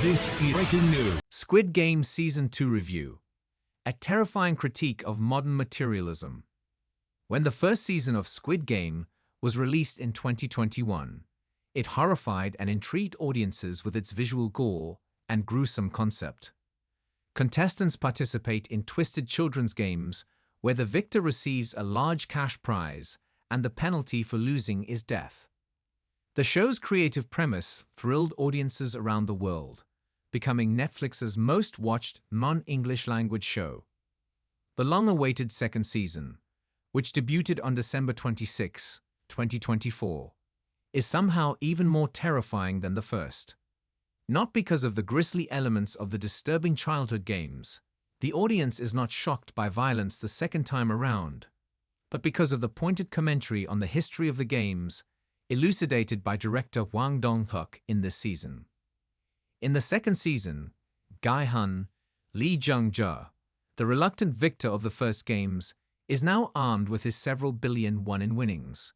This is breaking news. Squid Game Season 2 Review. A terrifying critique of modern materialism. When the first season of Squid Game was released in 2021, it horrified and intrigued audiences with its visual gore and gruesome concept. Contestants participate in twisted children's games where the victor receives a large cash prize and the penalty for losing is death. The show's creative premise thrilled audiences around the world, becoming Netflix's most watched non-English language show. The long-awaited second season, which debuted on December 26, 2024, is somehow even more terrifying than the first. Not because of the grisly elements of the disturbing childhood games, the audience is not shocked by violence the second time around, but because of the pointed commentary on the history of the games elucidated by director Hwang Dong-hyuk in this season. In the second season, Gi-hun, Lee Jung-jae, the reluctant victor of the first games, is now armed with his several billion won-in winnings,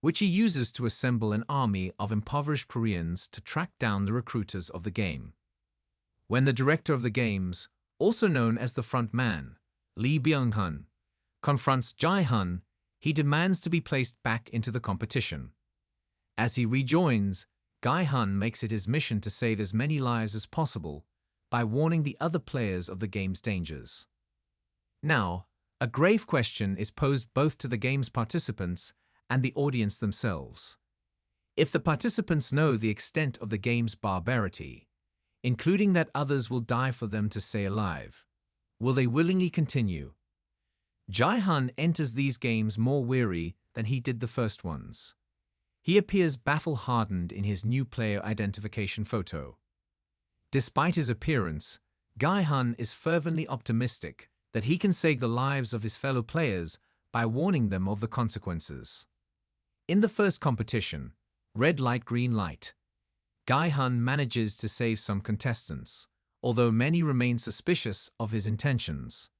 which he uses to assemble an army of impoverished Koreans to track down the recruiters of the game. When the director of the games, also known as the front man, Lee Byung-hun, confronts Gi-hun, he demands to be placed back into the competition. As he rejoins, Gi-hun makes it his mission to save as many lives as possible by warning the other players of the game's dangers. Now, a grave question is posed both to the game's participants and the audience themselves. If the participants know the extent of the game's barbarity, including that others will die for them to stay alive, will they willingly continue? Gi-hun enters these games more weary than he did the first ones. He appears battle-hardened in his new player identification photo. Despite his appearance, Gi-hun is fervently optimistic that he can save the lives of his fellow players by warning them of the consequences. In the first competition, Red Light Green Light, Gi-hun manages to save some contestants, although many remain suspicious of his intentions.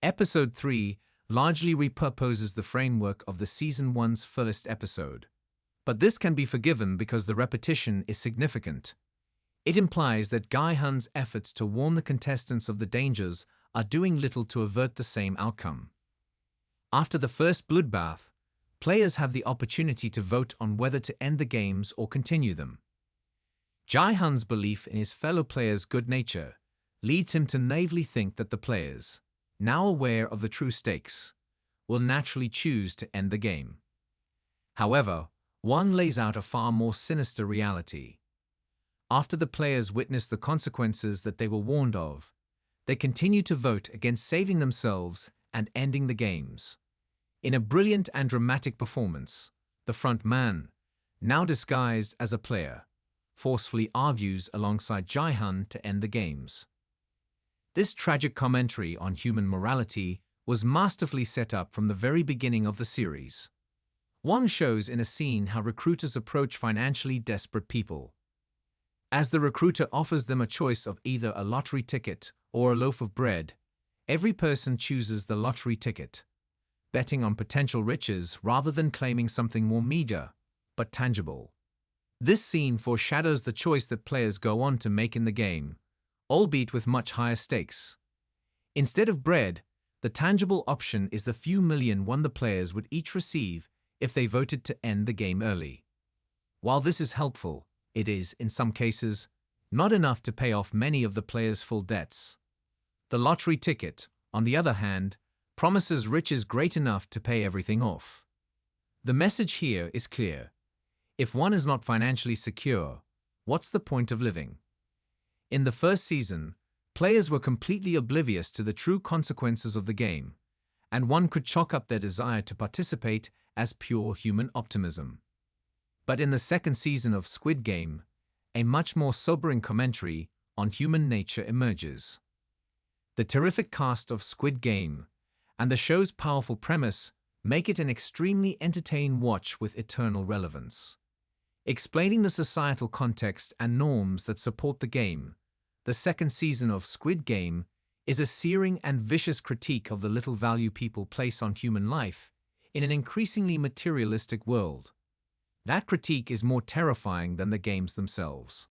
Episode 3 largely repurposes the framework of the Season 1's first episode. But this can be forgiven because the repetition is significant. It implies that Gi-hun's efforts to warn the contestants of the dangers are doing little to avert the same outcome. After the first bloodbath, players have the opportunity to vote on whether to end the games or continue them. Gi-hun's belief in his fellow players' good nature leads him to naively think that the players, now aware of the true stakes, will naturally choose to end the game. However, Hwang lays out a far more sinister reality. After the players witness the consequences that they were warned of, they continue to vote against saving themselves and ending the games. In a brilliant and dramatic performance, the front man, now disguised as a player, forcefully argues alongside Gi-hun to end the games. This tragic commentary on human morality was masterfully set up from the very beginning of the series. Hwang shows in a scene how recruiters approach financially desperate people. As the recruiter offers them a choice of either a lottery ticket or a loaf of bread, every person chooses the lottery ticket, betting on potential riches rather than claiming something more meager, but tangible. This scene foreshadows the choice that players go on to make in the game, albeit with much higher stakes. Instead of bread, the tangible option is the few million won the players would each receive if they voted to end the game early. While this is helpful, it is, in some cases, not enough to pay off many of the players' full debts. The lottery ticket, on the other hand, promises riches great enough to pay everything off. The message here is clear. If one is not financially secure, what's the point of living? In the first season, players were completely oblivious to the true consequences of the game, and one could chalk up their desire to participate as pure human optimism. But in the second season of Squid Game, a much more sobering commentary on human nature emerges. The terrific cast of Squid Game and the show's powerful premise make it an extremely entertaining watch with eternal relevance. Explaining the societal context and norms that support the game, the second season of Squid Game is a searing and vicious critique of the little value people place on human life in an increasingly materialistic world. That critique is more terrifying than the games themselves.